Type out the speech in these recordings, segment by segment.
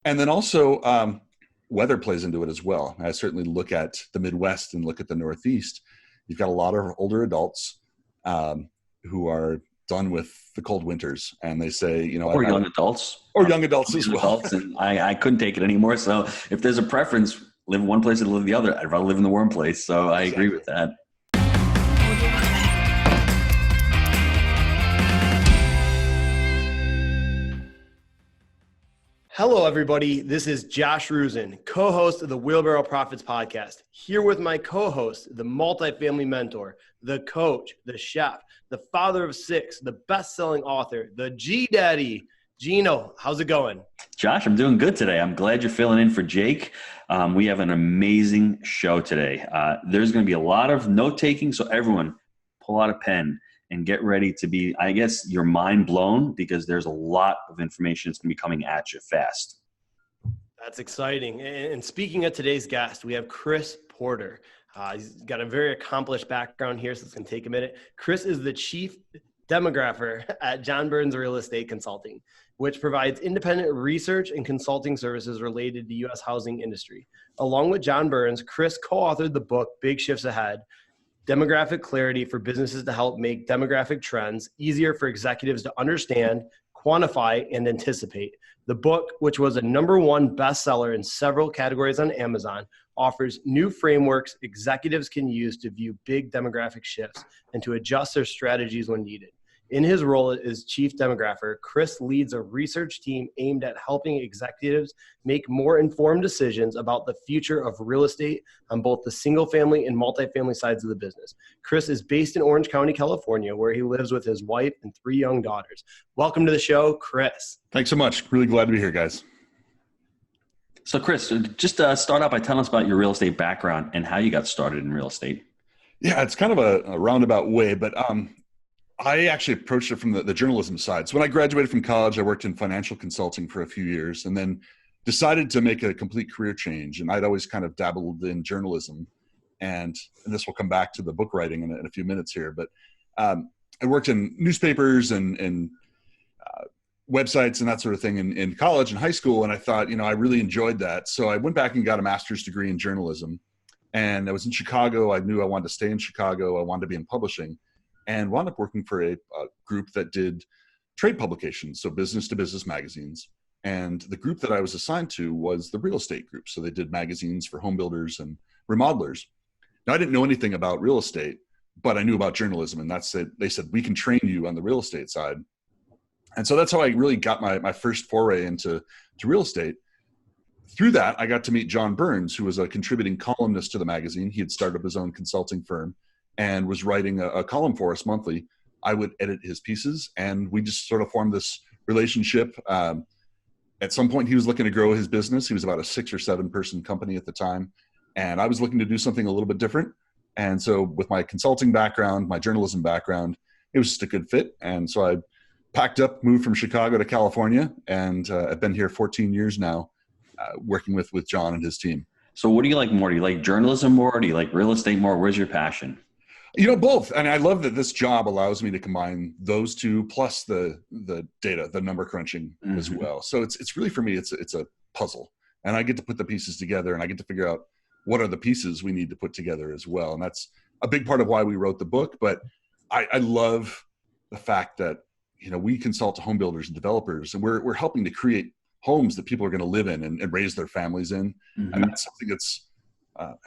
And then also weather plays into it as well. I certainly look at the Midwest and look at the Northeast. You've got a lot of older adults who are done with the cold winters, and they say, Or young adults. or young adults as Young well. adults, and I couldn't take it anymore. So if there's a preference, live in one place or live the other, I'd rather live in the warm place. So I agree with that. Hello, everybody. This is Josh Rusin, co-host of the Wheelbarrow Profits podcast, here with my co-host, the multifamily mentor, the coach, the chef, the father of six, the best-selling author, the G-Daddy, Gino. How's it going? Josh, I'm doing good today. I'm glad you're filling in for Jake. We have an amazing show today. There's going to be a lot of note-taking, so everyone pull out a pen and get ready to be, I guess, your mind blown, because there's a lot of information that's going to be coming at you fast. That's exciting. And speaking of today's guest, we have Chris Porter. He's got a very accomplished background here, so it's going to take a minute. Chris is the Chief Demographer at John Burns Real Estate Consulting, which provides independent research and consulting services related to U.S. housing industry. Along with John Burns, Chris co-authored the book, Big Shifts Ahead, Demographic Clarity for Businesses to Help Make Demographic Trends Easier for Executives to Understand, Quantify, and Anticipate. The book, which was a #1 bestseller in several categories on Amazon, offers new frameworks executives can use to view big demographic shifts and to adjust their strategies when needed. In his role as Chief Demographer, Chris leads a research team aimed at helping executives make more informed decisions about the future of real estate on both the single-family and multifamily sides of the business. Chris is based in Orange County, California, where he lives with his wife and 3 young daughters. Welcome to the show, Chris. Thanks so much. Really glad to be here, guys. So Chris, just start out by telling us about your real estate background and how you got started in real estate. Yeah, it's kind of a roundabout way, but I actually approached it from the journalism side. So when I graduated from college, I worked in financial consulting for a few years and then decided to make a complete career change. And I'd always kind of dabbled in journalism. And this will come back to the book writing in a few minutes here. But I worked in newspapers and websites and that sort of thing in college and high school. And I thought, I really enjoyed that. So I went back and got a master's degree in journalism. And I was in Chicago. I knew I wanted to stay in Chicago. I wanted to be in publishing. And wound up working for a group that did trade publications, so business-to-business magazines. And the group that I was assigned to was the real estate group. So they did magazines for home builders and remodelers. Now, I didn't know anything about real estate, but I knew about journalism. And that's it. They said, we can train you on the real estate side. And so that's how I really got my first foray into real estate. Through that, I got to meet John Burns, who was a contributing columnist to the magazine. He had started up his own consulting firm and was writing a column for us monthly. I would edit his pieces, and we just sort of formed this relationship. At some point, he was looking to grow his business. He was about a 6 or 7 person company at the time, and I was looking to do something a little bit different. And so with my consulting background, my journalism background, it was just a good fit. And so I packed up, moved from Chicago to California, and I've been here 14 years now, working with John and his team. So what do you like more? Do you like journalism more? Do you like real estate more? Where's your passion? Both. And I love that this job allows me to combine those two plus the data, the number crunching as well. So it's really, for me, it's a puzzle, and I get to put the pieces together and I get to figure out what are the pieces we need to put together as well. And that's a big part of why we wrote the book. But I love the fact that, we consult to home builders and developers, and we're helping to create homes that people are going to live in and raise their families in. And that's something that's,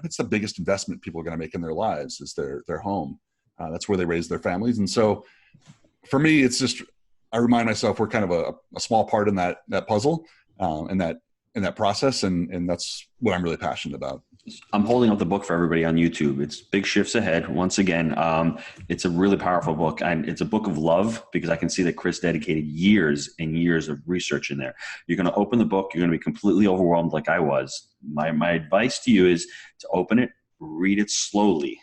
it's the biggest investment people are going to make in their lives is their home. That's where they raise their families. And so for me, it's just, I remind myself we're kind of a small part in that puzzle, in that process. And that's what I'm really passionate about. I'm holding up the book for everybody on YouTube. It's Big Shifts Ahead. Once again, it's a really powerful book, and it's a book of love because I can see that Chris dedicated years and years of research in there. You're going to open the book. You're going to be completely overwhelmed like I was. My advice to you is to open it, read it slowly.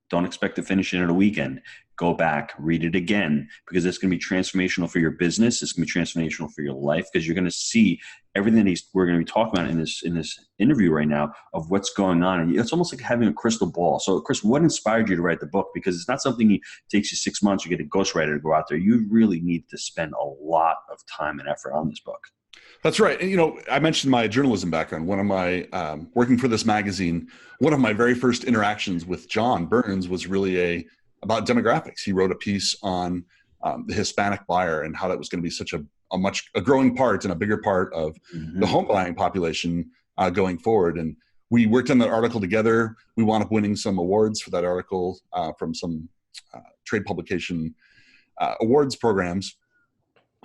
Don't expect to finish it in a weekend. Go back, read it again, because it's going to be transformational for your business. It's going to be transformational for your life, because you're going to see everything that we're going to be talking about in this interview right now of what's going on. And it's almost like having a crystal ball. So, Chris, what inspired you to write the book? Because it's not something that takes you 6 months. You get a ghostwriter to go out there. You really need to spend a lot of time and effort on this book. That's right. And, I mentioned my journalism background. One of my working for this magazine, one of my very first interactions with John Burns was really about demographics. He wrote a piece on the Hispanic buyer and how that was going to be such a growing part and a bigger part of the home buying population going forward. And we worked on that article together. We wound up winning some awards for that article from some trade publication awards programs.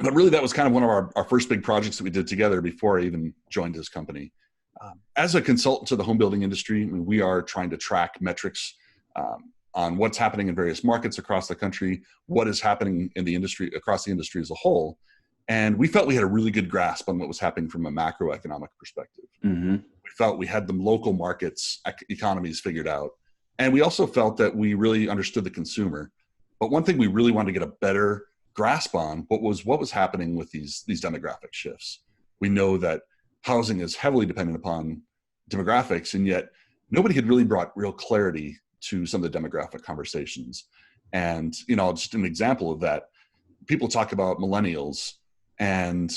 But really, that was kind of one of our first big projects that we did together before I even joined his company. As a consultant to the home building industry, we are trying to track metrics on what's happening in various markets across the country, what is happening in the industry, across the industry as a whole. And we felt we had a really good grasp on what was happening from a macroeconomic perspective. We felt we had the local markets, economies figured out. And we also felt that we really understood the consumer. But one thing we really wanted to get a better grasp on what was happening with these demographic shifts. We know that housing is heavily dependent upon demographics, and yet nobody had really brought real clarity to some of the demographic conversations. And just an example of that, people talk about millennials, and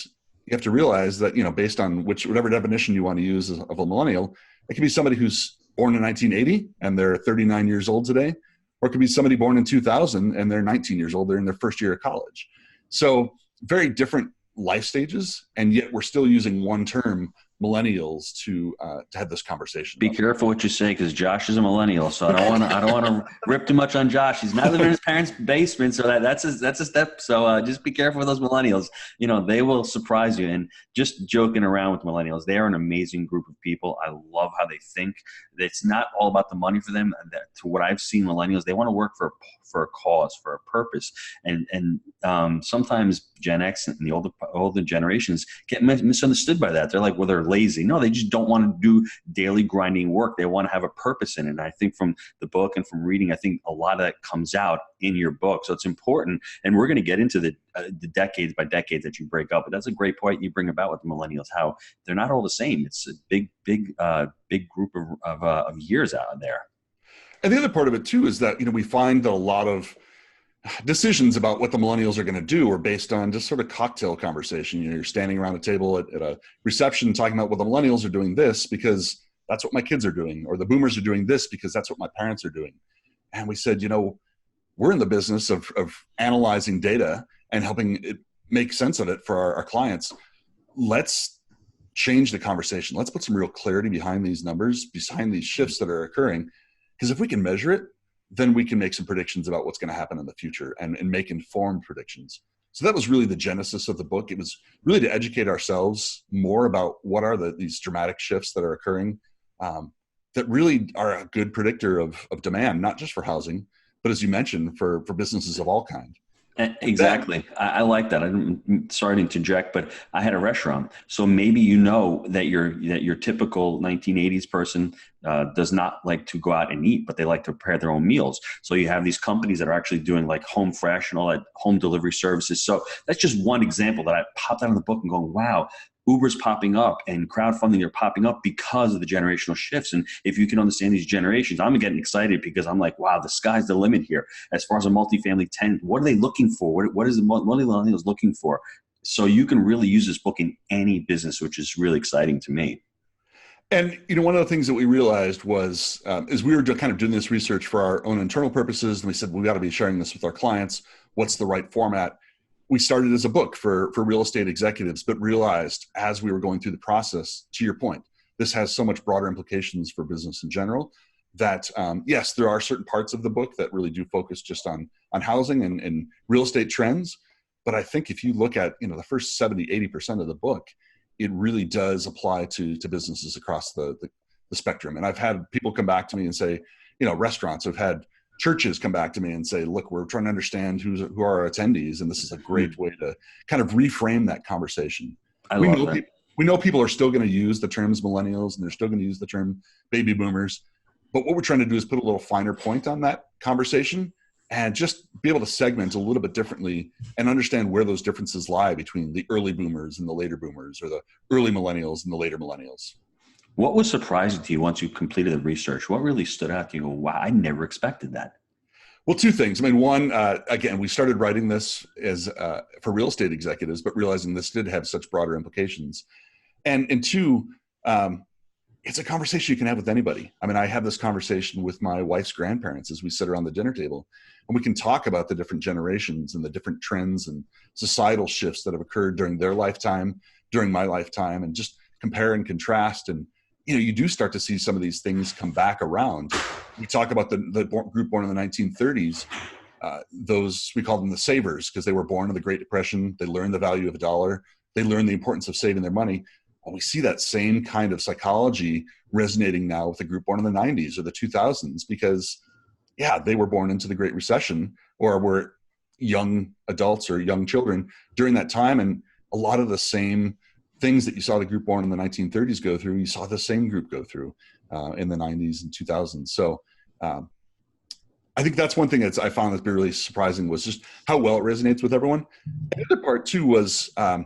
you have to realize that based on whatever definition you want to use of a millennial, it can be somebody who's born in 1980 and they're 39 years old today. Or it could be somebody born in 2000 and they're 19 years old. They're in their first year of college. So very different life stages, and yet we're still using one term, millennials, to have this conversation. Be careful what you say, because Josh is a millennial, so I don't want to rip too much on Josh. He's not living in his parents' basement, so that's a step. So just be careful with those millennials. They will surprise you. And just joking around with millennials, they are an amazing group of people. I love how they think. It's not all about the money for them. To what I've seen, millennials, they want to work for a cause, for a purpose, and sometimes Gen X and the older generations get misunderstood by that. They're like, well, they're lazy. No, they just don't want to do daily grinding work. They want to have a purpose in it. And I think from the book and from reading, I think a lot of that comes out in your book. So it's important. And we're going to get into the decades by decades that you break up. But that's a great point you bring about with the millennials, how they're not all the same. It's a big group of years out there. And the other part of it too is that, we find that a lot of decisions about what the millennials are going to do are based on just sort of cocktail conversation. You're standing around a table at a reception talking about, well, the millennials are doing this because that's what my kids are doing, or the boomers are doing this because that's what my parents are doing. And we said, we're in the business of analyzing data and helping it make sense of it for our clients. Let's change the conversation. Let's put some real clarity behind these numbers, behind these shifts that are occurring. Because if we can measure it, then we can make some predictions about what's going to happen in the future and make informed predictions. So that was really the genesis of the book. It was really to educate ourselves more about what are these dramatic shifts that are occurring that really are a good predictor of demand, not just for housing, but as you mentioned, for businesses of all kinds. Exactly. I like that. I'm sorry to interject, but I had a restaurant. So maybe that your typical 1980s person does not like to go out and eat, but they like to prepare their own meals. So you have these companies that are actually doing like home fresh and all that home delivery services. So that's just one example that I popped out of the book and going, wow, Uber's popping up and crowdfunding are popping up because of the generational shifts. And if you can understand these generations, I'm getting excited because I'm like, wow, the sky's the limit here. As far as a multifamily tenant, what are they looking for? What are the millennials looking for? So you can really use this book in any business, which is really exciting to me. And, one of the things that we realized was, as we were kind of doing this research for our own internal purposes, and we said, we got to be sharing this with our clients. What's the right format? We started as a book for real estate executives, but realized as we were going through the process, to your point, this has so much broader implications for business in general that, yes, there are certain parts of the book that really do focus just on housing and real estate trends. But I think if you look at, the first 70, 80% of the book, it really does apply to businesses across the spectrum. And I've had people come back to me and say, restaurants, I've had churches come back to me and say, look, we're trying to understand who are our attendees. And this is a great way to kind of reframe that conversation. We know people are still going to use the terms millennials and they're still going to use the term baby boomers. But what we're trying to do is put a little finer point on that conversation and just be able to segment a little bit differently and understand where those differences lie between the early boomers and the later boomers, or the early millennials and the later millennials. What was surprising to you once you completed the research? What really stood out to you? Wow, I never expected that. Well, two things. I mean, one, again, we started writing this as for real estate executives, but realizing this did have such broader implications. And two, it's a conversation you can have with anybody. I mean, I have this conversation with my wife's grandparents as we sit around the dinner table, and we can talk about the different generations and the different trends and societal shifts that have occurred during their lifetime, during my lifetime, and just compare and contrast. And, you do start to see some of these things come back around. We talk about the group born in the 1930s. Those, we call them the savers, because they were born in the Great Depression. They learned the value of a dollar. They learned the importance of saving their money. Well, we see that same kind of psychology resonating now with the group born in the 90s or the 2000s, because, they were born into the Great Recession or were young adults or young children during that time. And a lot of the same things that you saw the group born in the 1930s go through, you saw the same group go through in the 90s and 2000s. So I think that's one thing that I found that's been really surprising, was just how well it resonates with everyone. The other part too was the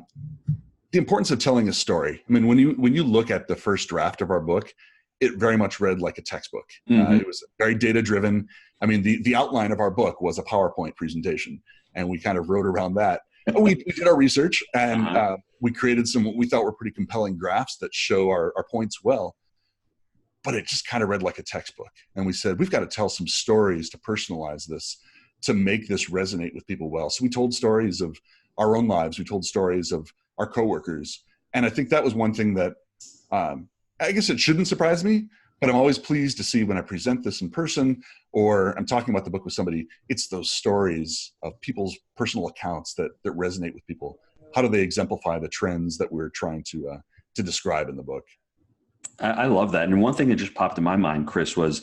importance of telling a story. I mean, when you look at the first draft of our book, it very much read like a textbook. It was very data driven. I mean, the outline of our book was a PowerPoint presentation, and we kind of wrote around that. We did our research, and we created some what we thought were pretty compelling graphs that show our points well. But it just kind of read like a textbook. And we said, we've got to tell some stories to personalize this, to make this resonate with people well. So we told stories of our own lives. We told stories of our coworkers. And I think that was one thing that I guess it shouldn't surprise me, but I'm always pleased to see when I present this in person or I'm talking about the book with somebody, it's those stories of people's personal accounts that resonate with people. How do they exemplify the trends that we're trying to describe in the book? I love that. And one thing that just popped in my mind, Chris, was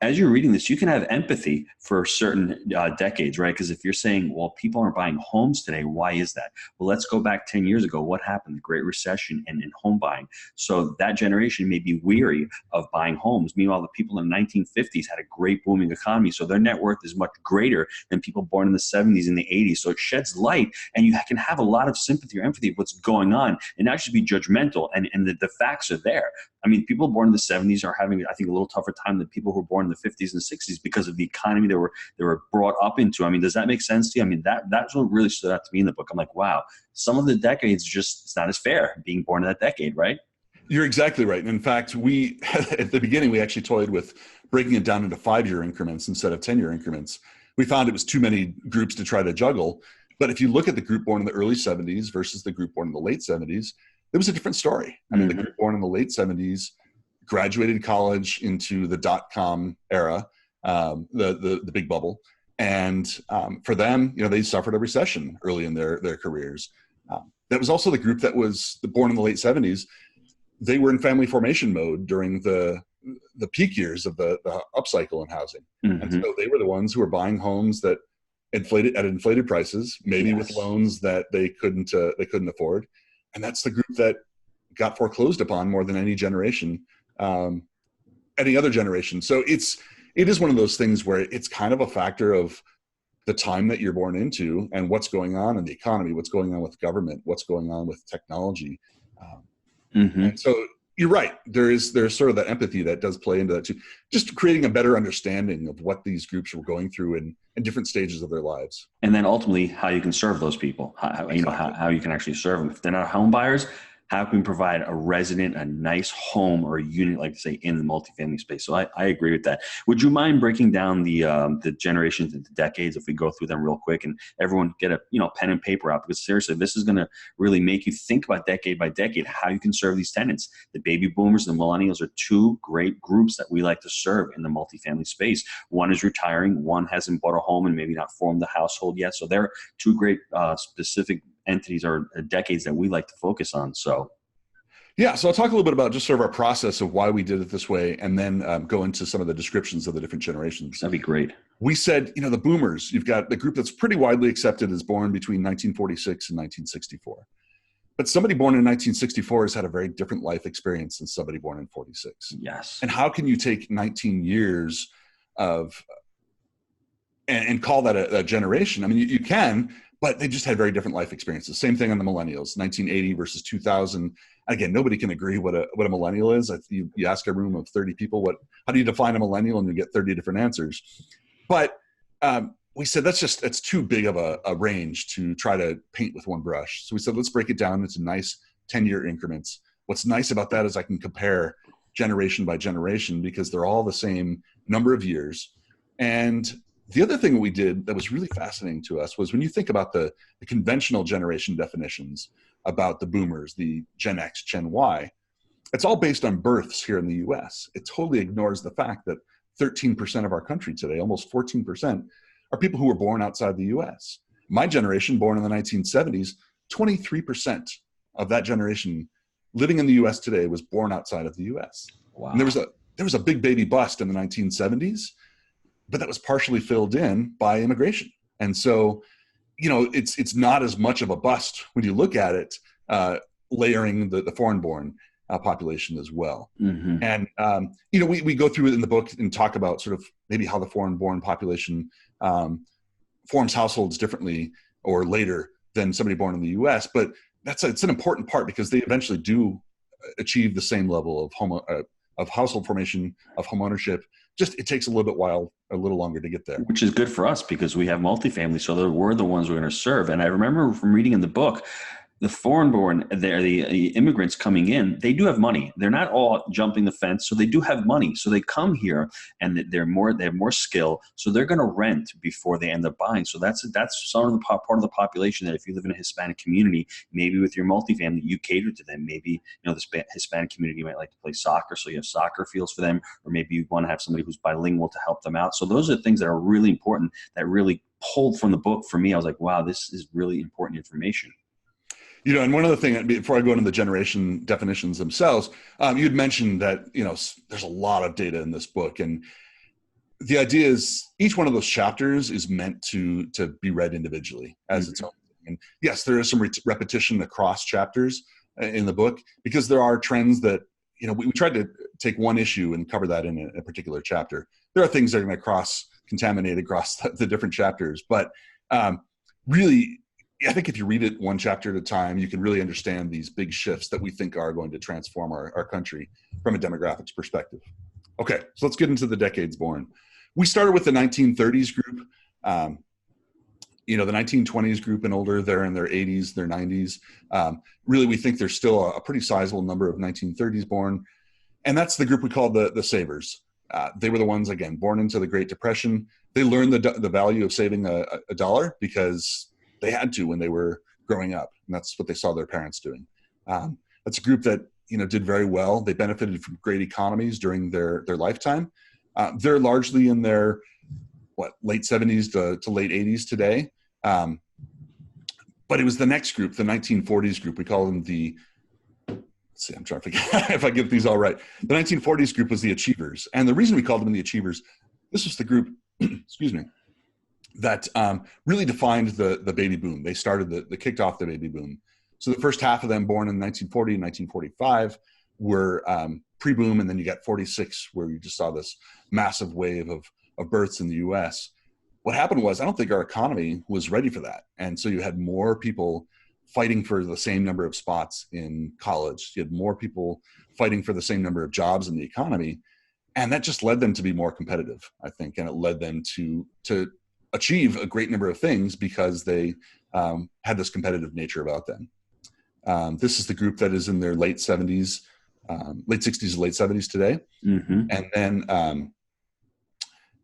as you're reading this, you can have empathy for certain decades, right? Because if you're saying, well, people aren't buying homes today, why is that? Well, let's go back 10 years ago. What happened? The Great Recession and home buying. So that generation may be weary of buying homes. Meanwhile, the people in the 1950s had a great booming economy. So their net worth is much greater than people born in the 70s and the 80s. So it sheds light, and you can have a lot of sympathy or empathy of what's going on and not just be judgmental. And the facts are there. I mean, people born in the 70s are having, I think, a little tougher time than people who were born in the 50s and 60s because of the economy they were brought up into. I mean, does that make sense to you? I mean, that's what really stood out to me in the book. I'm like, wow, some of the decades it's not as fair being born in that decade, right? You're exactly right. And in fact, at the beginning, we actually toyed with breaking it down into 5-year increments instead of 10-year increments. We found it was too many groups to try to juggle. But if you look at the group born in the early 70s versus the group born in the late 70s, it was a different story. I mean, the group born in the late 70s graduated college into the dot-com era, the big bubble. And for them, they suffered a recession early in their careers. That was also the group that was born in the late 70s. They were in family formation mode during the peak years of the upcycle in housing. And so they were the ones who were buying homes that inflated prices, maybe with loans that they couldn't afford. And that's the group that got foreclosed upon more than any other generation. So it is one of those things where it's kind of a factor of the time that you're born into and what's going on in the economy, what's going on with government, what's going on with technology. And so you're right. There's sort of that empathy that does play into that too. Just creating a better understanding of what these groups were going through in different stages of their lives. And then ultimately how you can serve those people, how you can actually serve them. If they're not home buyers, how can we provide a resident a nice home or a unit, like say, in the multifamily space? So I agree with that. Would you mind breaking down the generations into decades if we go through them real quick and everyone get a pen and paper out? Because seriously, this is going to really make you think about decade by decade how you can serve these tenants. The baby boomers, the millennials are two great groups that we like to serve in the multifamily space. One is retiring, one hasn't bought a home and maybe not formed a household yet. So they're two great specific entities or decades that we like to focus on. So I'll talk a little bit about just sort of our process of why we did it this way, and then go into some of the descriptions of the different generations. That'd be great. We said, the boomers, you've got the group that's pretty widely accepted as born between 1946 and 1964. But somebody born in 1964 has had a very different life experience than somebody born in 46. Yes. And how can you take 19 years and call that a generation? I mean, you can, but they just had very different life experiences. Same thing on the millennials, 1980 versus 2000. Again, nobody can agree what a millennial is. You ask a room of 30 people, how do you define a millennial, and you get 30 different answers. But we said that's too big of a range to try to paint with one brush. So we said, let's break it down into nice 10-year increments. What's nice about that is I can compare generation by generation because they're all the same number of years. And the other thing we did that was really fascinating to us was when you think about the conventional generation definitions about the boomers, the Gen X, Gen Y, it's all based on births here in the US. It totally ignores the fact that 13% of our country today, almost 14%, are people who were born outside the US. My generation, born in the 1970s, 23% of that generation living in the US today was born outside of the US. Wow. And there was a big baby bust in the 1970s, but that was partially filled in by immigration. And so, it's not as much of a bust when you look at it, layering the foreign-born population as well. Mm-hmm. And, we go through it in the book and talk about sort of maybe how the foreign-born population forms households differently or later than somebody born in the US. But it's an important part because they eventually do achieve the same level of household formation, of home ownership. Just it takes a little longer to get there. Which is good for us because we have multifamily, so we're the ones we're going to serve. And I remember from reading in the book, the foreign-born, the immigrants coming in, they do have money. They're not all jumping the fence, so they do have money. So they come here and they have more skill, so they're going to rent before they end up buying. So that's some of the part of the population that if you live in a Hispanic community, maybe with your multifamily, you cater to them. Maybe the Hispanic community might like to play soccer, so you have soccer fields for them, or maybe you want to have somebody who's bilingual to help them out. So those are things that are really important that really pulled from the book for me. I was like, wow, this is really important information. And one other thing, before I go into the generation definitions themselves, you'd mentioned that, there's a lot of data in this book. And the idea is each one of those chapters is meant to be read individually as its own. And yes, there is some repetition across chapters in the book because there are trends that, we tried to take one issue and cover that in a particular chapter. There are things that are going to cross-contaminate across the different chapters. But really, I think if you read it one chapter at a time, you can really understand these big shifts that we think are going to transform our country from a demographics perspective. Okay, so let's get into the decades born. We started with the 1930s group. The 1920s group and older, they're in their 80s, their 90s. Really, we think there's still a pretty sizable number of 1930s born. And that's the group we call the savers. They were the ones, again, born into the Great Depression. They learned the value of saving a dollar because they had to when they were growing up, and that's what they saw their parents doing. That's a group that did very well. They benefited from great economies during their lifetime. They're largely in their late 70s to late 80s today. But it was the next group, the 1940s group. We call them let's see, I'm trying to figure if I get these all right. The 1940s group was the achievers, and the reason we called them the achievers, this was the group, excuse me, that really defined the baby boom. They kicked off the baby boom. So the first half of them born in 1940 and 1945 were pre-boom, and then you got 46 where you just saw this massive wave of births in the US. What happened was I don't think our economy was ready for that. And so you had more people fighting for the same number of spots in college. You had more people fighting for the same number of jobs in the economy. And that just led them to be more competitive, I think. And it led them to achieve a great number of things because they had this competitive nature about them. This is the group that is in their late 70s, late 60s to late 70s today. Mm-hmm. And then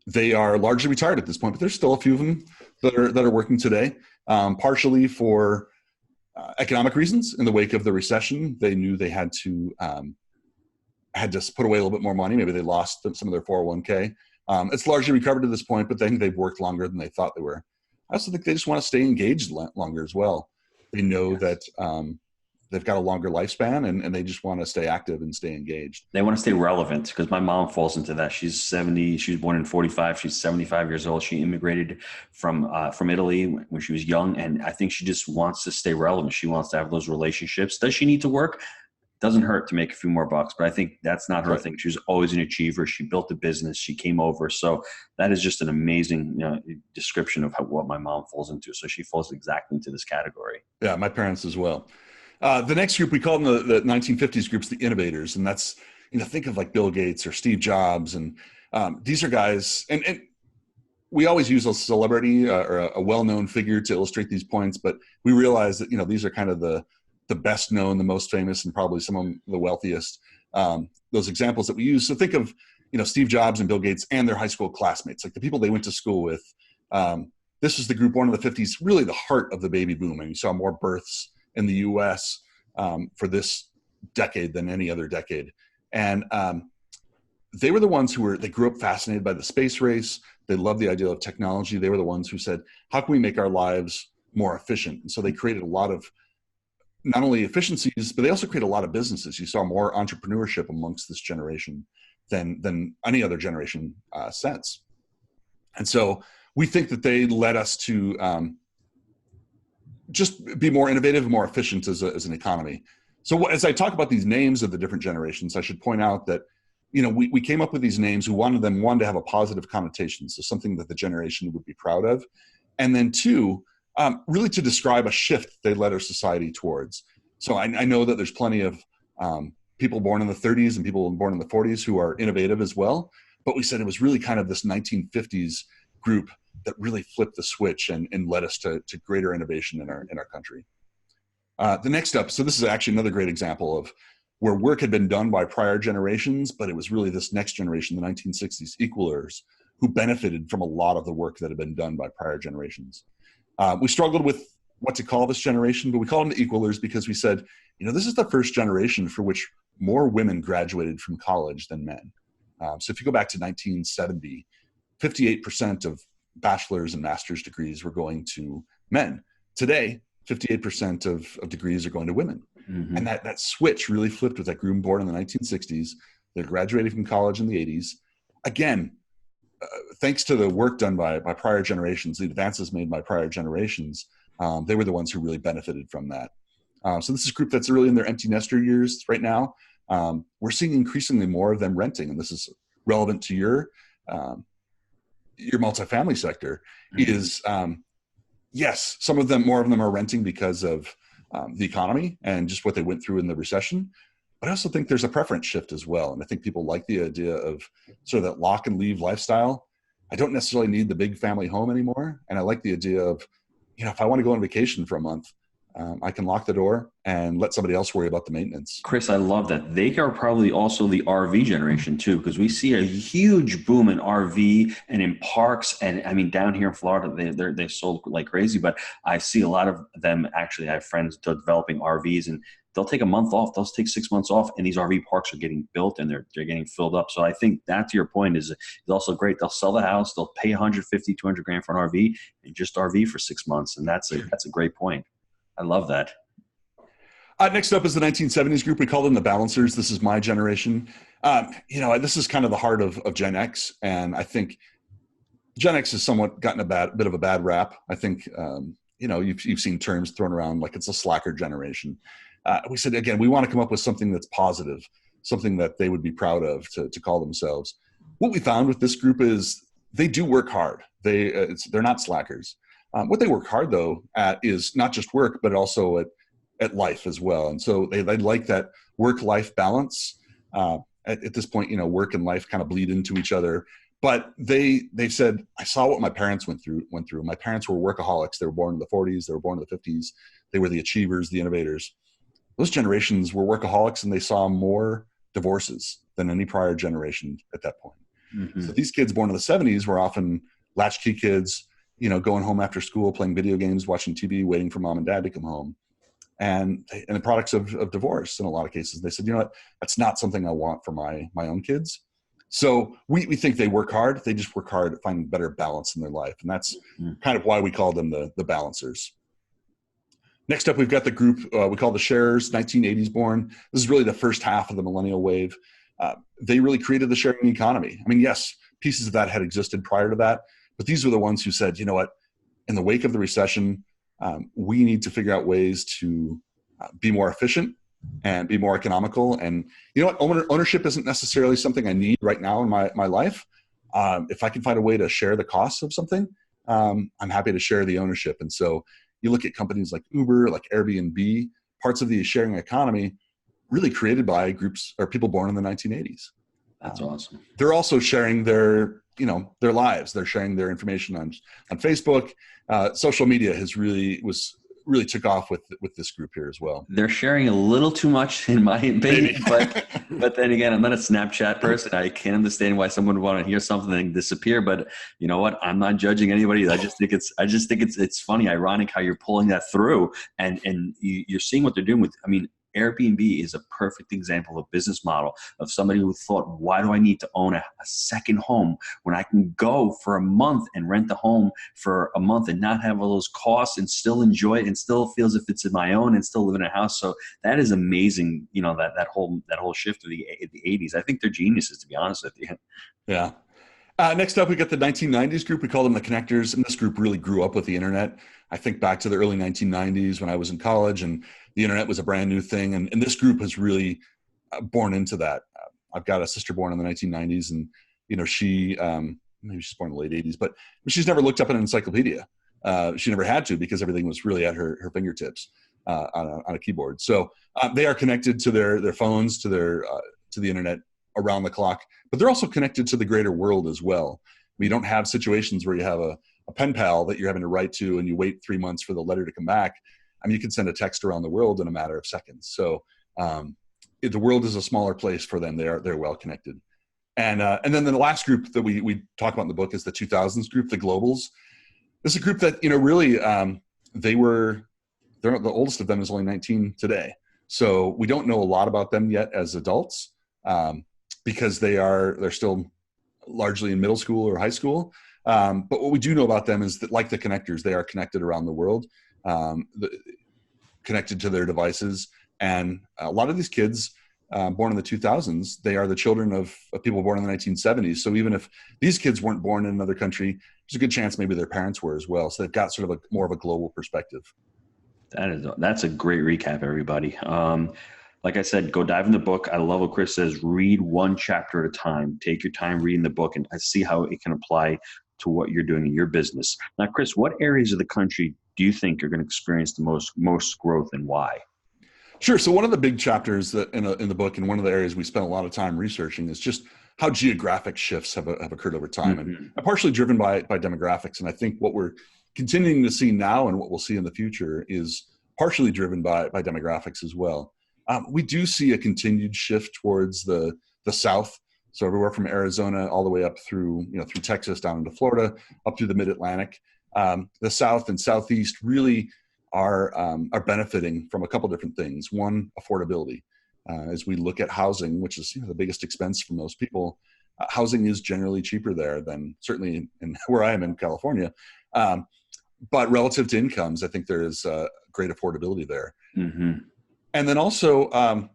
they are largely retired at this point, but there's still a few of them that are working today, partially for economic reasons. In the wake of the recession, they knew they had to put away a little bit more money. Maybe they lost some of their 401k. It's largely recovered to this point, but then they've worked longer than they thought they were. I also think they just want to stay engaged longer as well. They know that they've got a longer lifespan and they just want to stay active and stay engaged. They want to stay relevant because my mom falls into that. She's 70. She was born in 45. She's 75 years old. She immigrated from Italy when she was young. And I think she just wants to stay relevant. She wants to have those relationships. Does she need to work? Doesn't hurt to make a few more bucks, but I think that's not her thing. She was always an achiever. She built a business. She came over. So that is just an amazing description of what my mom falls into. So she falls exactly into this category. Yeah, my parents as well. The next group, we call them the 1950s groups, the innovators. And that's, think of like Bill Gates or Steve Jobs. And these are guys, and we always use a celebrity or a well-known figure to illustrate these points, but we realize that, these are kind of the best known, the most famous, and probably some of the wealthiest, those examples that we use. So think of, Steve Jobs and Bill Gates and their high school classmates, like the people they went to school with. This is the group born in the 50s, really the heart of the baby boom. And you saw more births in the US for this decade than any other decade. And they were the ones they grew up fascinated by the space race. They loved the idea of technology. They were the ones who said, how can we make our lives more efficient? And so they created a lot of not only efficiencies, but they also created a lot of businesses. You saw more entrepreneurship amongst this generation than any other generation since. And so we think that they led us to just be more innovative, more efficient as an economy. So as I talk about these names of the different generations, I should point out that, we came up with these names who wanted to have a positive connotation, so something that the generation would be proud of. And then two, really to describe a shift they led our society towards. So I know that there's plenty of people born in the 30s and people born in the 40s who are innovative as well. But we said it was really kind of this 1950s group that really flipped the switch and led us to greater innovation in our country. The next up, so this is actually another great example of where work had been done by prior generations, but it was really this next generation, the 1960s equalers, who benefited from a lot of the work that had been done by prior generations. We struggled with what to call this generation, but we called them the equalers because we said, this is the first generation for which more women graduated from college than men. So if you go back to 1970, 58% of bachelor's and master's degrees were going to men. Today, 58% of degrees are going to women. Mm-hmm. And that switch really flipped with that group born in the 1960s. They're graduating from college in the 80s. Again, thanks to the work done by prior generations, the advances made by prior generations, they were the ones who really benefited from that. So this is a group that's really in their empty nester years right now. We're seeing increasingly more of them renting, and this is relevant to your multifamily sector. Mm-hmm. Is yes, more of them are renting because of the economy and just what they went through in the recession. But I also think there's a preference shift as well. And I think people like the idea of sort of that lock and leave lifestyle. I don't necessarily need the big family home anymore. And I like the idea of, if I want to go on vacation for a month, I can lock the door and let somebody else worry about the maintenance. Chris, I love that. They are probably also the RV generation too, because we see a huge boom in RV and in parks. And I mean, down here in Florida, they're sold like crazy, but I see a lot of them. Actually, I have friends developing RVs, and they'll take a month off. They'll take 6 months off, and these RV parks are getting built and they're getting filled up. So I think that, to your point, is also great. They'll sell the house. They'll pay 150, 200 grand for an RV and just RV for 6 months. And that's a great point. I love that. Next up is the 1970s group. We call them the balancers. This is my generation. This is kind of the heart of Gen X. And I think Gen X has somewhat gotten a bit of a bad rap. I think, you've seen terms thrown around like it's a slacker generation. We said, again, we want to come up with something that's positive, something that they would be proud of to call themselves. What we found with this group is they do work hard. They're not slackers. What they work hard, though, at is not just work, but also at life as well. And so they like that work-life balance. At this point, work and life kind of bleed into each other. But they said, I saw what my parents went through. My parents were workaholics. They were born in the 40s. They were born in the 50s. They were the achievers, the innovators. Those generations were workaholics, and they saw more divorces than any prior generation at that point. Mm-hmm. So these kids born in the 70s were often latchkey kids, going home after school, playing video games, watching TV, waiting for mom and dad to come home. And the products of divorce in a lot of cases. They said, that's not something I want for my own kids. So we think they work hard. They just work hard at finding better balance in their life. And that's kind of why we call them the balancers. Next up, we've got the group we call the sharers, 1980s born. This is really the first half of the millennial wave. They really created the sharing economy. I mean, yes, pieces of that had existed prior to that, but these were the ones who said, in the wake of the recession, we need to figure out ways to be more efficient and be more economical. And ownership isn't necessarily something I need right now in my life. If I can find a way to share the costs of something, I'm happy to share the ownership. And so you look at companies like Uber, like Airbnb, parts of the sharing economy really created by groups or people born in the 1980s. That's awesome. They're also sharing their lives. They're sharing their information on Facebook. Social media has really took off with this group here as well. They're sharing a little too much, in my opinion, but then again, I'm not a Snapchat person. I can't understand why someone would want to hear something and disappear. But you know what? I'm not judging anybody. I just think it's funny, ironic how you're pulling that through, and you're seeing what they're doing with. I mean, Airbnb is a perfect example of a business model of somebody who thought, why do I need to own a second home when I can go for a month and rent the home for a month and not have all those costs and still enjoy it and still feel as if it's in my own and still live in a house. So that is amazing. That whole shift of the 80s. I think they're geniuses, to be honest with you. Yeah. Next up, we got the 1990s group. We call them the Connectors. And this group really grew up with the internet. I think back to the early 1990s when I was in college and the internet was a brand new thing. And this group has really born into that. I've got a sister born in the 1990s, and, she, maybe she's born in the late 80s, but she's never looked up an encyclopedia. She never had to, because everything was really at her fingertips on a keyboard. So they are connected to their phones, to the internet around the clock, but they're also connected to the greater world as well. We don't have situations where you have a pen pal that you're having to write to and you wait 3 months for the letter to come back. I mean, you can send a text around the world in a matter of seconds. So the world is a smaller place for them. They're well connected. And then the last group that we talk about in the book is the 2000s group, the Globals. This is a group that, really, the oldest of them is only 19 today. So we don't know a lot about them yet as adults. Because they're still largely in middle school or high school. But what we do know about them is that, like the Connectors, they are connected around the world, connected to their devices. And a lot of these kids born in the 2000s, they are the children of people born in the 1970s. So even if these kids weren't born in another country, there's a good chance maybe their parents were as well. So they've got sort of more of a global perspective. That's a great recap, everybody. Like I said, go dive in the book. I love what Chris says, read one chapter at a time. Take your time reading the book, and I see how it can apply to what you're doing in your business. Now, Chris, what areas of the country do you think are going to experience the most growth, and why? Sure. So one of the big chapters that in the book, and one of the areas we spent a lot of time researching, is just how geographic shifts have occurred over time, and partially driven by demographics. And I think what we're continuing to see now and what we'll see in the future is partially driven by demographics as well. We do see a continued shift towards the South. So everywhere from Arizona all the way up through Texas down into Florida, up through the Mid-Atlantic. The South and Southeast really are benefiting from a couple different things. One, affordability. As we look at housing, which is the biggest expense for most people, housing is generally cheaper there than certainly in where I am in California. But relative to incomes, I think there is great affordability there. Mm-hmm. And then also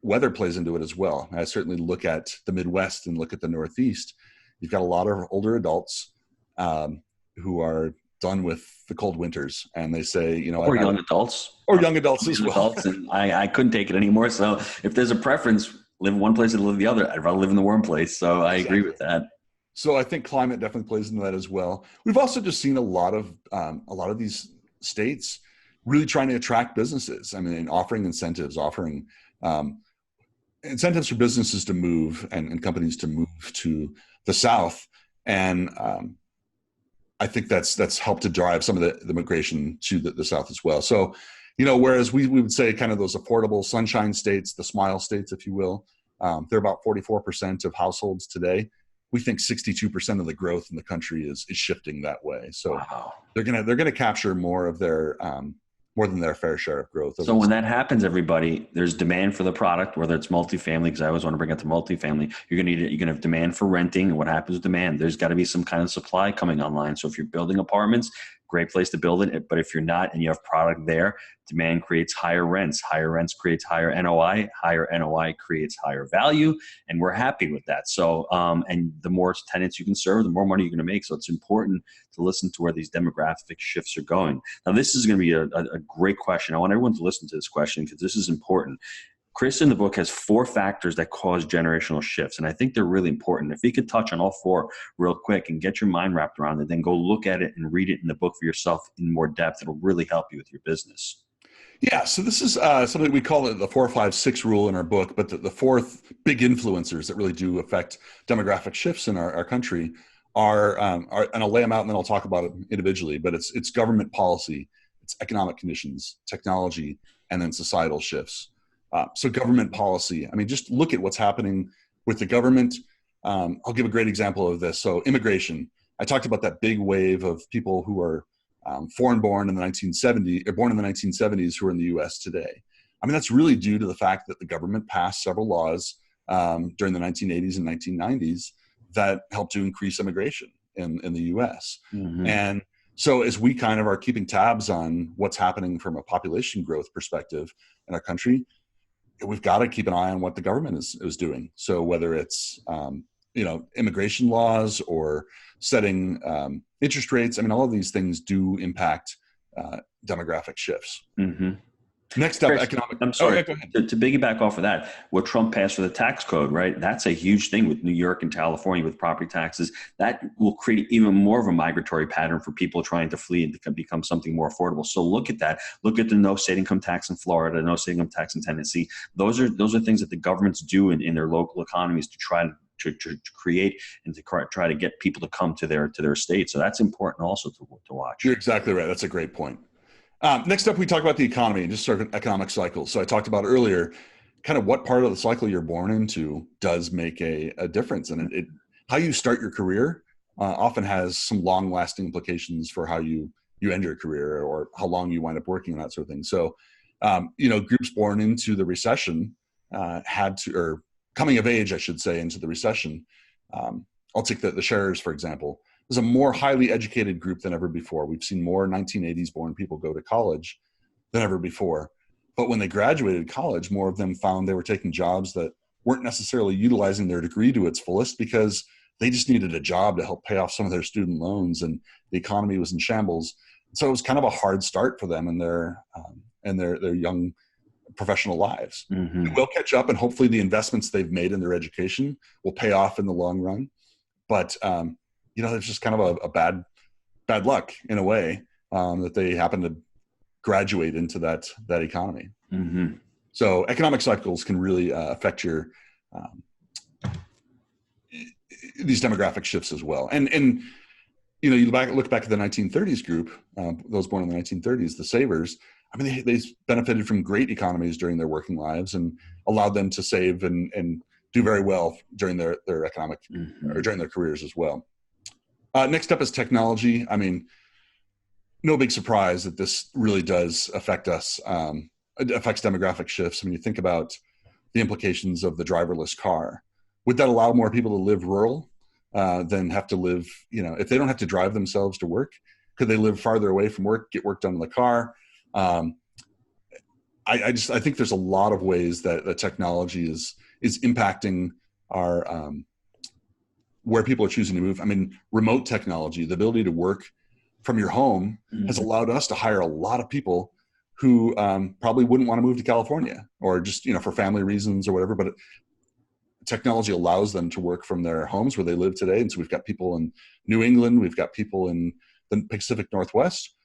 weather plays into it as well. I certainly look at the Midwest and look at the Northeast. You've got a lot of older adults who are done with the cold winters, and they say, or young adults as well. And I couldn't take it anymore. So if there's a preference, live in one place or live the other, I'd rather live in the warm place. So I agree with that. So I think climate definitely plays into that as well. We've also just seen a lot of these states really trying to attract businesses. I mean, offering incentives for businesses to move and companies to move to the South. And I think that's helped to drive some of the migration to the South as well. So, whereas we would say kind of those affordable sunshine states, the smile states, if you will, they're about 44% of households today. We think 62% of the growth in the country is shifting that way. So wow. They're gonna capture more than their fair share of growth. So when that happens, everybody, there's demand for the product, whether it's multifamily, because I always want to bring up the multifamily. You're going to have demand for renting. And what happens with demand? There's got to be some kind of supply coming online. So if you're building apartments, great place to build it. But if you're not and you have product there, demand creates higher rents. Higher rents creates higher NOI. Higher NOI creates higher value. And we're happy with that. So, and the more tenants you can serve, the more money you're going to make. So it's important to listen to where these demographic shifts are going. Now, this is going to be a great question. I want everyone to listen to this question because this is important. Chris in the book has 4 factors that cause generational shifts, and I think they're really important. If you could touch on all 4 real quick and get your mind wrapped around it, then go look at it and read it in the book for yourself in more depth. It'll really help you with your business. Yeah, so this is something we call it the 4-5-6 rule in our book, but the fourth big influencers that really do affect demographic shifts in our country are, and I'll lay them out and then I'll talk about it individually, but it's government policy, it's economic conditions, technology, and then societal shifts. So government policy, I mean, just look at what's happening with the government. I'll give a great example of this. So immigration, I talked about that big wave of people who are foreign born in the 1970s, or born in the 1970s who are in the US today. I mean, that's really due to the fact that the government passed several laws during the 1980s and 1990s that helped to increase immigration in the US. Mm-hmm. And so as we kind of are keeping tabs on what's happening from a population growth perspective in our country, we've got to keep an eye on what the government is doing. So whether it's immigration laws or setting interest rates, I mean, all of these things do impact demographic shifts. Mm-hmm. Next up, Chris, economic. I'm sorry, go ahead. to piggyback off of that, what Trump passed for the tax code, right? That's a huge thing with New York and California with property taxes. That will create even more of a migratory pattern for people trying to flee and to become something more affordable. So look at that. Look at the no state income tax in Florida, no state income tax in Tennessee. Those are things that the governments do in their local economies to try to create and to try to get people to come to their state. So that's important also to watch. You're exactly right. That's a great point. Next up, we talk about the economy and just sort of economic cycles. So I talked about earlier, kind of what part of the cycle you're born into does make a difference. And it how you start your career often has some long-lasting implications for how you end your career or how long you wind up working and that sort of thing. So, groups born into the recession or coming of age, I should say, into the recession. I'll take the sharers, for example. There's a more highly educated group than ever before. We've seen more 1980s born people go to college than ever before. But when they graduated college, more of them found they were taking jobs that weren't necessarily utilizing their degree to its fullest because they just needed a job to help pay off some of their student loans and the economy was in shambles. So it was kind of a hard start for them in their young professional lives. Mm-hmm. We'll catch up and hopefully the investments they've made in their education will pay off in the long run. But it's just kind of a bad luck in a way that they happen to graduate into that economy. Mm-hmm. So economic cycles can really affect your these demographic shifts as well. And you look back at the 1930s group, those born in the 1930s, the savers. I mean, they benefited from great economies during their working lives and allowed them to save and do very well during their economic or during their careers as well. Next up is technology. I mean, no big surprise that this really does affect us. It affects demographic shifts. When you think about the implications of the driverless car, would that allow more people to live rural than have to live, if they don't have to drive themselves to work, could they live farther away from work, get work done in the car? I think there's a lot of ways that the technology is impacting our where people are choosing to move. I mean, remote technology, the ability to work from your home has allowed us to hire a lot of people who probably wouldn't want to move to California or just, for family reasons or whatever, but technology allows them to work from their homes where they live today. And so we've got people in New England, we've got people in the Pacific Northwest.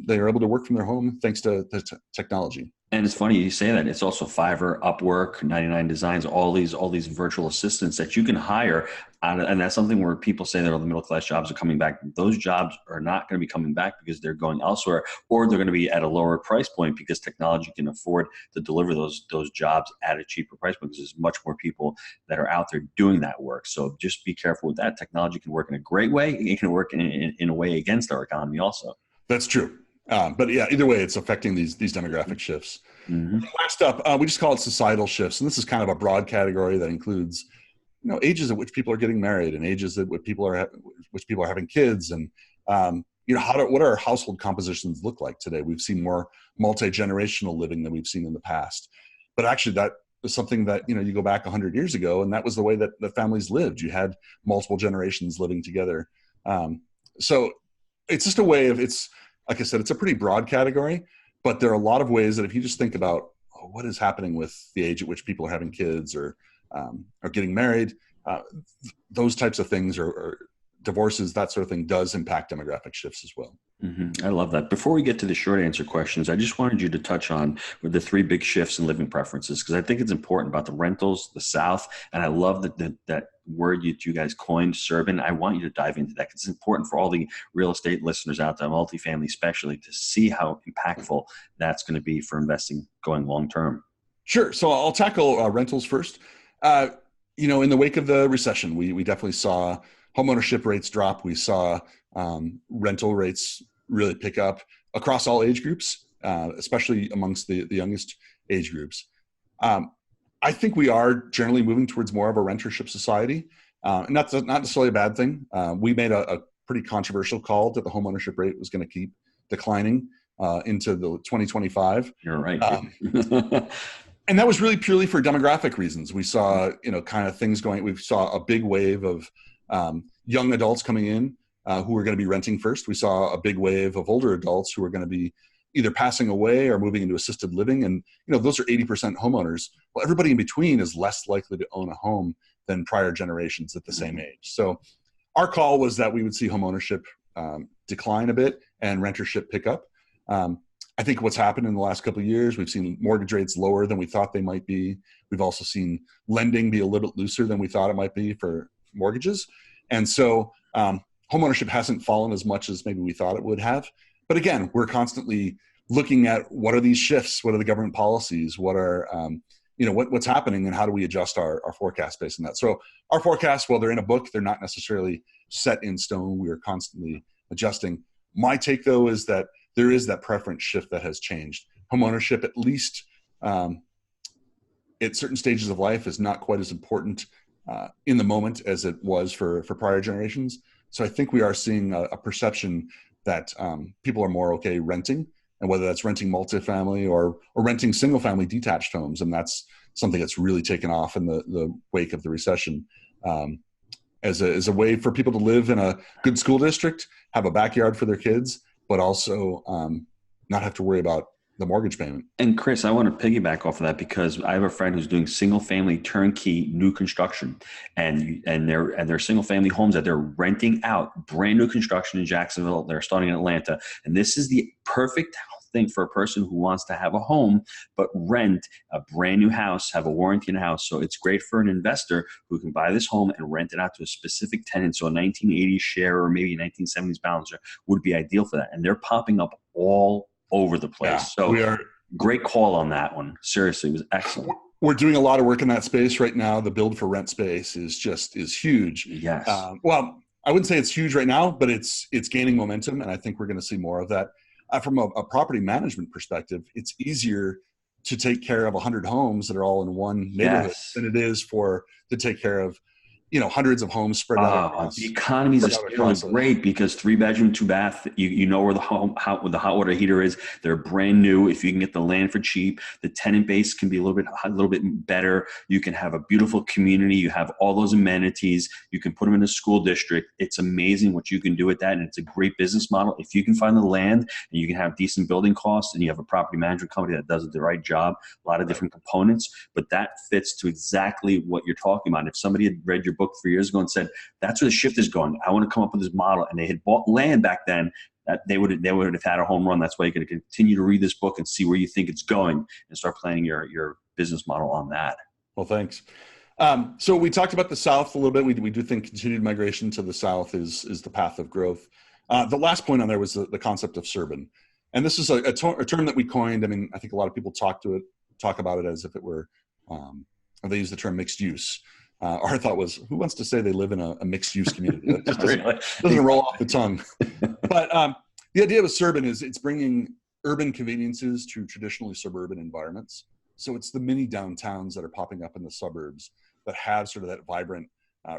They are able to work from their home thanks to technology. And it's funny you say that. It's also Fiverr, Upwork, 99 Designs, all these virtual assistants that you can hire. And that's something where people say that all the middle class jobs are coming back. Those jobs are not going to be coming back because they're going elsewhere, or they're going to be at a lower price point because technology can afford to deliver those jobs at a cheaper price point because there's much more people that are out there doing that work. So just be careful with that. Technology can work in a great way. It can work in a way against our economy also. That's true. But yeah, either way, it's affecting these demographic shifts. Mm-hmm. Last up, we just call it societal shifts. And this is kind of a broad category that includes, ages at which people are getting married and ages at which people are having kids. And, what do our household compositions look like today? We've seen more multi-generational living than we've seen in the past. But actually that is something that, you go back 100 years ago, and that was the way that the families lived. You had multiple generations living together. So it's just a way of, like I said, it's a pretty broad category, but there are a lot of ways that if you just think about what is happening with the age at which people are having kids or getting married, those types of things are divorces, that sort of thing does impact demographic shifts as well. I love that. Before we get to the short answer questions, I just wanted you to touch on the three big shifts in living preferences, because I think it's important about the rentals, the South, and I love that word you guys coined, suburban. I want you to dive into that because it's important for all the real estate listeners out there, multifamily especially, to see how impactful that's going to be for investing going long term. Sure. So I'll tackle rentals first. In the wake of the recession, we definitely saw homeownership rates drop. We saw rental rates really pick up across all age groups, especially amongst the youngest age groups. I think we are generally moving towards more of a rentership society, and that's not necessarily a bad thing. We made a pretty controversial call that the homeownership rate was going to keep declining into the 2025. You're right. And that was really purely for demographic reasons. We saw, kind of things going. We saw a big wave of young adults coming in who were going to be renting first. We saw a big wave of older adults who were going to be either passing away or moving into assisted living. And, those are 80% homeowners. Well, everybody in between is less likely to own a home than prior generations at the same age. So our call was that we would see homeownership decline a bit and rentership pick up. I think what's happened in the last couple of years, we've seen mortgage rates lower than we thought they might be. We've also seen lending be a little bit looser than we thought it might be for mortgages. And so homeownership hasn't fallen as much as maybe we thought it would have. But again, we're constantly looking at what are these shifts? What are the government policies? What are, what's happening, and how do we adjust our forecast based on that? So our forecasts, while they're in a book, they're not necessarily set in stone. We are constantly adjusting. My take, though, is that there is that preference shift that has changed. Homeownership, at least at certain stages of life, is not quite as important in the moment as it was for prior generations. So I think we are seeing a perception that people are more okay renting, and whether that's renting multifamily or renting single family detached homes. And that's something that's really taken off in the wake of the recession as a way for people to live in a good school district, have a backyard for their kids, but also not have to worry about the mortgage payment. And Chris, I want to piggyback off of that because I have a friend who's doing single family turnkey new construction, and they're single family homes that they're renting out, brand new construction in Jacksonville. They're starting in Atlanta. And this is the perfect thing for a person who wants to have a home, but rent a brand new house, have a warranty in a house. So it's great for an investor who can buy this home and rent it out to a specific tenant. So a 1980s share or maybe a 1970s balancer would be ideal for that. And they're popping up all over the place. Yeah, so great call on that one. Seriously, it was excellent. We're doing a lot of work in that space right now. The build for rent space is huge. Yes. Well, I wouldn't say it's huge right now, but it's gaining momentum. And I think we're going to see more of that. From a property management perspective, it's easier to take care of 100 homes that are all in one neighborhood than it is to take care of hundreds of homes spread out across. The economies are really great because 3-bedroom, 2-bath, you know where the hot water heater is. They're brand new. If you can get the land for cheap, the tenant base can be a little bit better. You can have a beautiful community. You have all those amenities. You can put them in a school district. It's amazing what you can do with that, and it's a great business model. If you can find the land and you can have decent building costs, and you have a property management company that does the right job, a lot of different components, but that fits to exactly what you're talking about. If somebody had read your book 3 years ago and said, that's where the shift is going, I want to come up with this model, and they had bought land back then, that they would have had a home run. That's why you're going to continue to read this book and see where you think it's going and start planning your business model on that. Well, thanks. So we talked about the South a little bit. We do think continued migration to the South is the path of growth. The last point on there was the concept of suburban. And this is a term that we coined. I mean, I think a lot of people talk about it as if it were, they use the term mixed use. Our thought was, who wants to say they live in a mixed use community? That just doesn't roll off the tongue. But the idea of suburban is it's bringing urban conveniences to traditionally suburban environments. So it's the mini downtowns that are popping up in the suburbs that have sort of that vibrant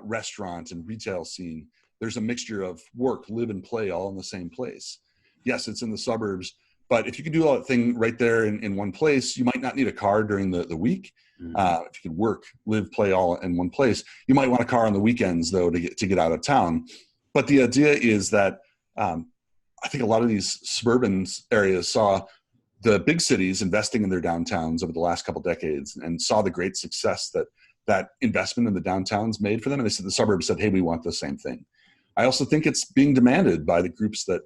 restaurant and retail scene. There's a mixture of work, live, and play all in the same place. Yes, it's in the suburbs, but if you can do all that thing right there in one place, you might not need a car during the week. If you can work, live, play all in one place, you might want a car on the weekends though to get out of town. But the idea is that I think a lot of these suburban areas saw the big cities investing in their downtowns over the last couple decades and saw the great success that investment in the downtowns made for them. And they said the suburbs said, hey, we want the same thing. I also think it's being demanded by the groups that,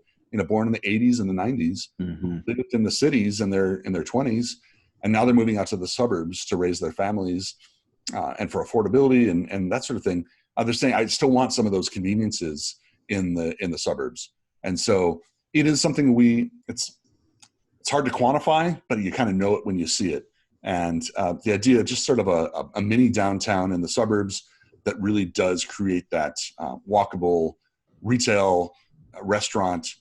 born in the 80s and the 90s, lived in the cities in their 20s, and now they're moving out to the suburbs to raise their families, and for affordability and that sort of thing. They're saying, I still want some of those conveniences in the suburbs. And so it is something it's hard to quantify, but you kind of know it when you see it. And the idea of just sort of a mini downtown in the suburbs that really does create that walkable retail restaurant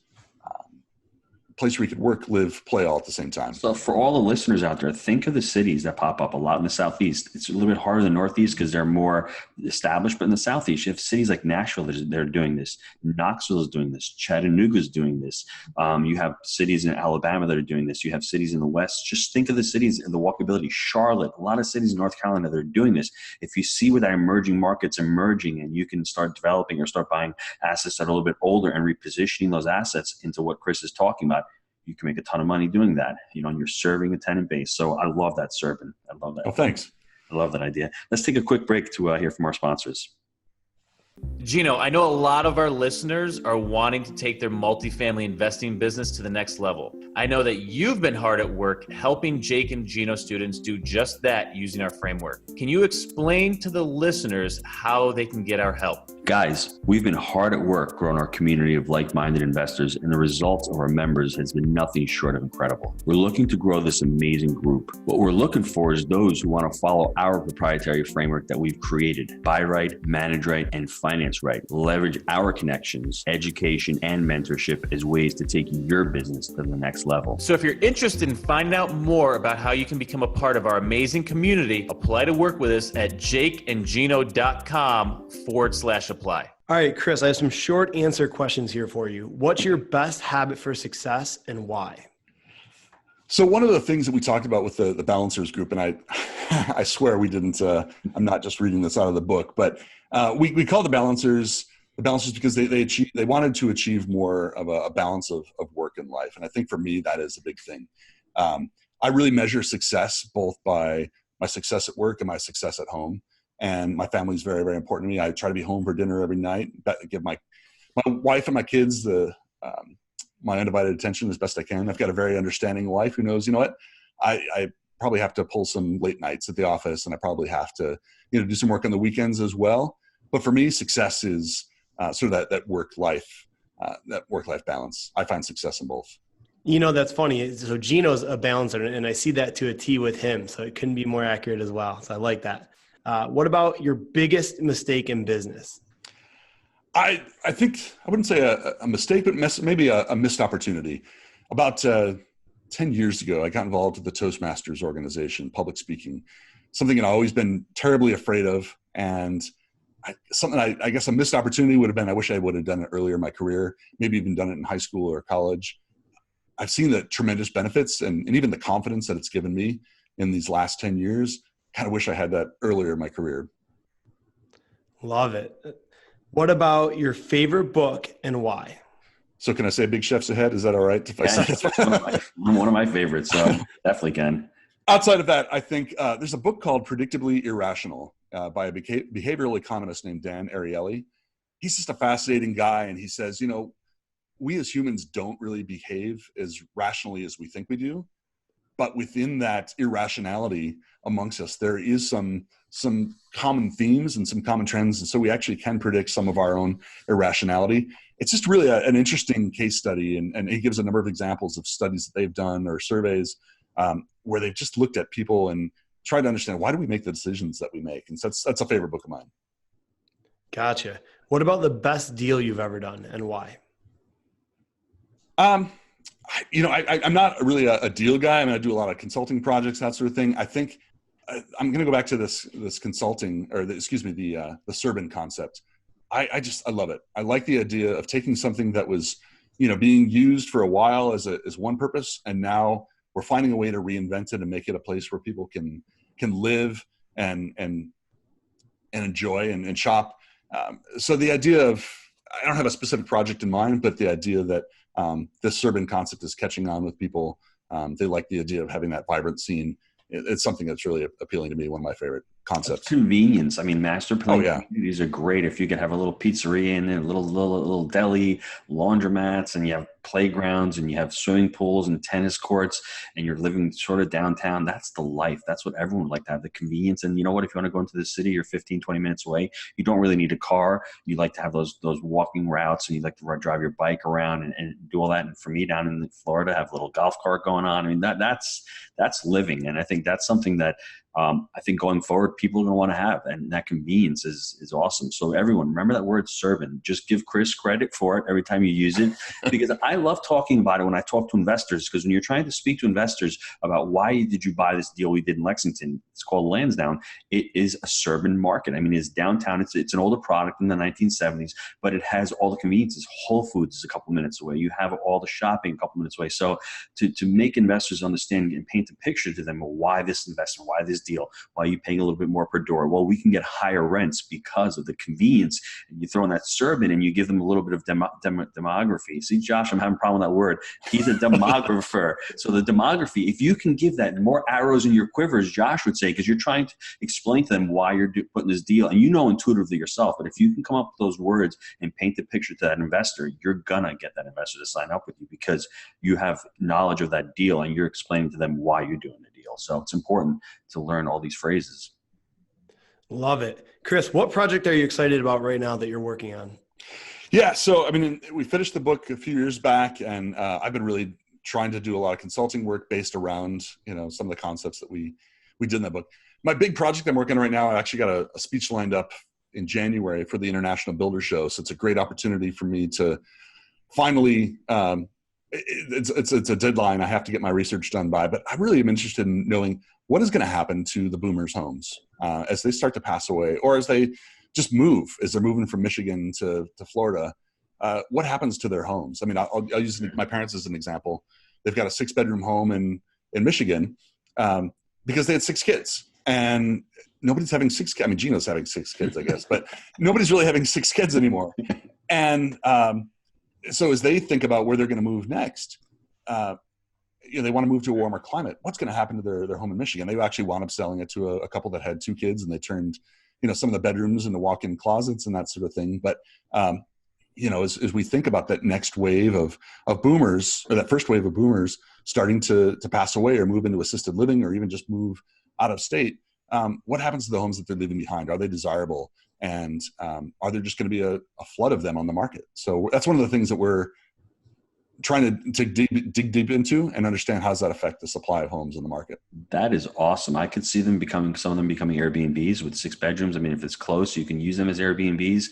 place where you could work, live, play all at the same time. So for all the listeners out there, think of the cities that pop up a lot in the Southeast. It's a little bit harder in the Northeast because they're more established, but in the Southeast, you have cities like Nashville, they're doing this. Knoxville is doing this. Chattanooga is doing this. You have cities in Alabama that are doing this. You have cities in the West. Just think of the cities and the walkability. Charlotte, a lot of cities in North Carolina that are doing this. If you see where that emerging market's emerging and you can start developing or start buying assets that are a little bit older and repositioning those assets into what Chris is talking about, you can make a ton of money doing that, and you're serving a tenant base. So I love that, Serban. I love that. Oh, thanks. I love that idea. Let's take a quick break to hear from our sponsors. Gino, I know a lot of our listeners are wanting to take their multifamily investing business to the next level. I know that you've been hard at work helping Jake and Gino students do just that using our framework. Can you explain to the listeners how they can get our help? Guys, we've been hard at work growing our community of like-minded investors, and the results of our members has been nothing short of incredible. We're looking to grow this amazing group. What we're looking for is those who want to follow our proprietary framework that we've created: buy right, manage right, and finance right. Leverage our connections, education, and mentorship as ways to take your business to the next level. So if you're interested in finding out more about how you can become a part of our amazing community, apply to work with us at jakeandgino.com/apply. All right, Chris, I have some short answer questions here for you. What's your best habit for success and why? So one of the things that we talked about with the Balancers group, and I swear we didn't, I'm not just reading this out of the book, but we called the Balancers because they wanted to achieve more of a balance of work and life. And I think for me, that is a big thing. I really measure success both by my success at work and my success at home. And my family is very, very important to me. I try to be home for dinner every night, give my wife and my kids my undivided attention as best I can. I've got a very understanding wife who knows, I probably have to pull some late nights at the office, and I probably have to, do some work on the weekends as well. But for me, success is sort of that work-life balance. I find success in both. That's funny. So Gino's a balancer, and I see that to a T with him. So it couldn't be more accurate as well. So I like that. What about your biggest mistake in business? I think I wouldn't say a mistake, but maybe a missed opportunity. About 10 years ago, I got involved with the Toastmasters organization, public speaking, something that I've always been terribly afraid of. And I guess a missed opportunity would have been, I wish I would have done it earlier in my career, maybe even done it in high school or college. I've seen the tremendous benefits and even the confidence that it's given me in these last 10 years. Kind of wish I had that earlier in my career. Love it. What about your favorite book and why? So can I say Big Chefs Ahead? Is that all right? If I say it's one of my favorites, so definitely can. Outside of that, I think there's a book called Predictably Irrational by a behavioral economist named Dan Ariely. He's just a fascinating guy, and he says, we as humans don't really behave as rationally as we think we do. But within that irrationality amongst us, there is some common themes and some common trends. And so we actually can predict some of our own irrationality. It's just really an interesting case study. And he gives a number of examples of studies that they've done or surveys where they've just looked at people and tried to understand, why do we make the decisions that we make? And so that's a favorite book of mine. Gotcha. What about the best deal you've ever done and why? I'm not really a deal guy. I do a lot of consulting projects, that sort of thing. I think I'm going to go back to this consulting, or the Serban concept. I love it. I like the idea of taking something that was, being used for a while as one purpose, and now we're finding a way to reinvent it and make it a place where people can live and enjoy and shop. So the idea of, I don't have a specific project in mind, but the idea that this Serban concept is catching on with people. They like the idea of having that vibrant scene. It's something that's really appealing to me, one of my favorite. concepts. Convenience. I mean, master plan yeah. communities are great if you could have a little pizzeria in there, a little deli, laundromats, and you have playgrounds and you have swimming pools and tennis courts, and you're living sort of downtown. That's the life. That's what everyone would like to have, the convenience. And you know what? If you want to go into the city, you're 15, 20 minutes away. You don't really need a car. You like to have those walking routes, and you like to drive your bike around and do all that. And for me, down in Florida, have a little golf cart going on. I mean, that's living. And I think that's something that I think going forward, people are going to want to have, and that convenience is awesome. So everyone, remember that word servant. Just give Chris credit for it every time you use it, because I love talking about it when I talk to investors, because when you're trying to speak to investors about why did you buy this deal we did in Lexington, it's called Lansdowne. It is a suburban market. I mean, it's downtown. It's an older product in the 1970s, but it has all the conveniences. Whole Foods is a couple minutes away. You have all the shopping a couple minutes away. So to make investors understand and paint a picture to them of why this investment, why this deal, why are you paying a little bit more per door? Well, we can get higher rents because of the convenience. And you throw in that servant and you give them a little bit of demography. See, Josh, I'm having a problem with that word. He's a demographer. So the demography, if you can give that more arrows in your quiver, as Josh would say, because you're trying to explain to them why you're putting this deal, and you know intuitively yourself, but if you can come up with those words and paint the picture to that investor, you're going to get that investor to sign up with you because you have knowledge of that deal and you're explaining to them why you're doing the deal. So it's important to learn all these phrases. Love it. Chris, what project are you excited about right now that you're working on? Yeah. So, I mean, we finished the book a few years back, and I've been really trying to do a lot of consulting work based around, some of the concepts that we did in that book. My big project I'm working on right now, I actually got a speech lined up in January for the International Builder Show. So it's a great opportunity for me to finally, it's a deadline I have to get my research done by, but I really am interested in knowing what is going to happen to the boomers' homes as they start to pass away, or as they just move, as they're moving from Michigan to Florida. What happens to their homes? I mean, I'll use my parents as an example. They've got a 6-bedroom home in Michigan because they had 6 kids, and nobody's having 6 kids. I mean, Gino's having 6 kids, I guess, but nobody's really having 6 kids anymore. And so as they think about where they're going to move next, they want to move to a warmer climate. What's going to happen to their home in Michigan? They actually wound up selling it to a couple that had 2 kids, and they turned, some of the bedrooms into walk-in closets and that sort of thing. But, as we think about that next wave of boomers, or that first wave of boomers starting to pass away or move into assisted living or even just move out of state, what happens to the homes that they're leaving behind? Are they desirable? And are there just going to be a flood of them on the market? So that's one of the things that we're trying to dig deep into and understand how does that affect the supply of homes in the market. That is awesome. I could see some of them becoming Airbnbs with 6 bedrooms. I mean, if it's close, you can use them as Airbnbs,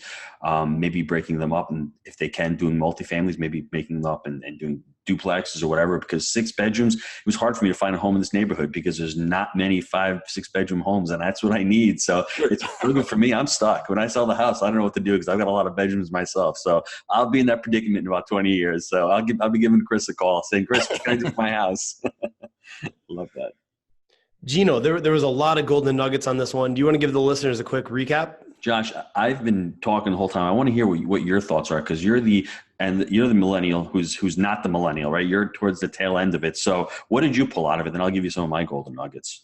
maybe breaking them up. And if they can, doing multifamilies, maybe making them up and doing duplexes or whatever, because 6 bedrooms, it was hard for me to find a home in this neighborhood because there's not many 5-6 bedroom homes, and that's what I need. So it's good for me. I'm stuck. When I sell the house, I don't know what to do because I've got a lot of bedrooms myself. So I'll be in that predicament in about 20 years. So I'll be giving Chris a call saying, Chris, what can I do for my house? Love that. Gino, there was a lot of golden nuggets on this one. Do you want to give the listeners a quick recap? Josh, I've been talking the whole time. I want to hear what your thoughts are, because you're the millennial who's not the millennial, right? You're towards the tail end of it. So what did you pull out of it? Then I'll give you some of my golden nuggets.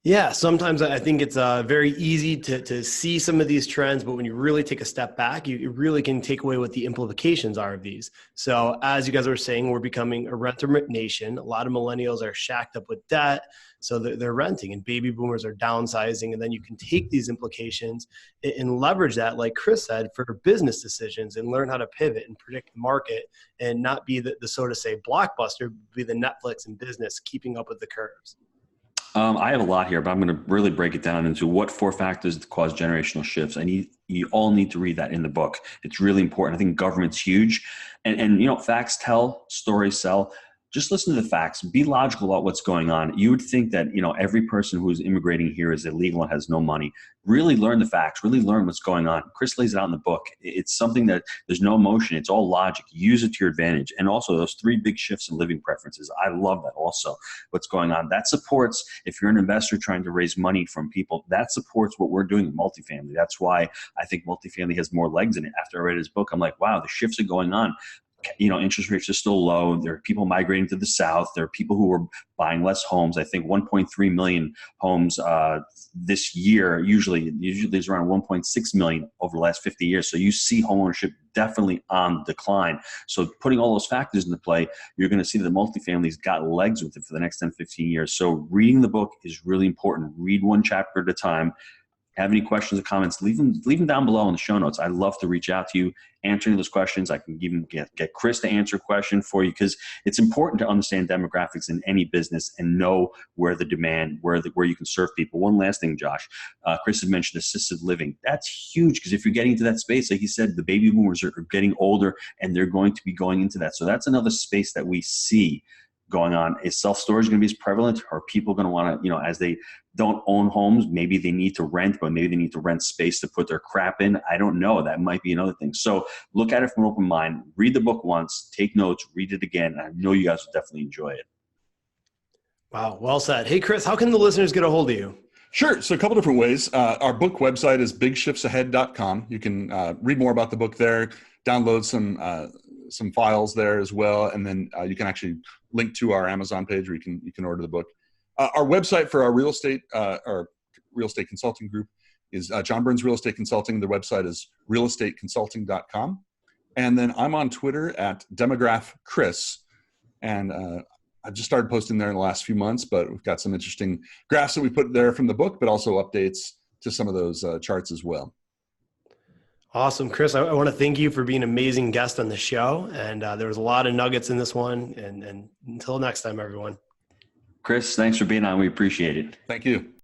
Yeah, sometimes I think it's very easy to see some of these trends, but when you really take a step back, you really can take away what the implications are of these. So as you guys were saying, we're becoming a renter nation. A lot of millennials are shacked up with debt, so they're renting, and baby boomers are downsizing. And then you can take these implications and leverage that, like Chris said, for business decisions, and learn how to pivot and predict the market and not be the so to say blockbuster, be the Netflix in business, keeping up with the curves. I have a lot here, but I'm going to really break it down into what 4 factors that cause generational shifts. You all need to read that in the book. It's really important. I think government's huge, and facts tell, stories sell. Just listen to the facts. Be logical about what's going on. You would think that, every person who is immigrating here is illegal and has no money. Really learn the facts. Really learn what's going on. Chris lays it out in the book. It's something that there's no emotion. It's all logic. Use it to your advantage. And also those 3 big shifts in living preferences. I love that also, what's going on. That supports, if you're an investor trying to raise money from people, that supports what we're doing in multifamily. That's why I think multifamily has more legs in it. After I read his book, I'm like, wow, the shifts are going on. interest rates are still low. There are people migrating to the South. There are people who are buying less homes. I think 1.3 million homes this year. Usually there's around 1.6 million over the last 50 years. So you see homeownership definitely on the decline. So putting all those factors into play, you're going to see that the multifamily's got legs with it for the next 10, 15 years. So reading the book is really important. Read one chapter at a time. Have any questions or comments, leave them down below in the show notes. I'd love to reach out to you, answering those questions. I can even get Chris to answer a question for you, because it's important to understand demographics in any business and know where the demand, where you can serve people. One last thing, Josh, Chris had mentioned assisted living. That's huge, because if you're getting into that space, like he said, the baby boomers are getting older and they're going to be going into that. So that's another space that we see going on. Is self-storage going to be as prevalent? Are people going to want to, as they don't own homes, maybe they need to rent, but maybe they need to rent space to put their crap in? I don't know. That might be another thing. So look at it from an open mind. Read the book once, take notes, read it again. I know you guys will definitely enjoy it. Wow. Well said. Hey, Chris, how can the listeners get a hold of you? Sure. So a couple different ways. Our book website is bigshiftsahead.com. You can read more about the book there, download some files there as well. And then you can actually link to our Amazon page where you can order the book. Our website for our real estate consulting group is John Burns Real Estate Consulting. The website is realestateconsulting.com. And then I'm on Twitter at Demograpchris. And I've just started posting there in the last few months, but we've got some interesting graphs that we put there from the book, but also updates to some of those charts as well. Awesome. Chris, I want to thank you for being an amazing guest on the show. And there was a lot of nuggets in this one. And until next time, everyone. Chris, thanks for being on. We appreciate it. Thank you.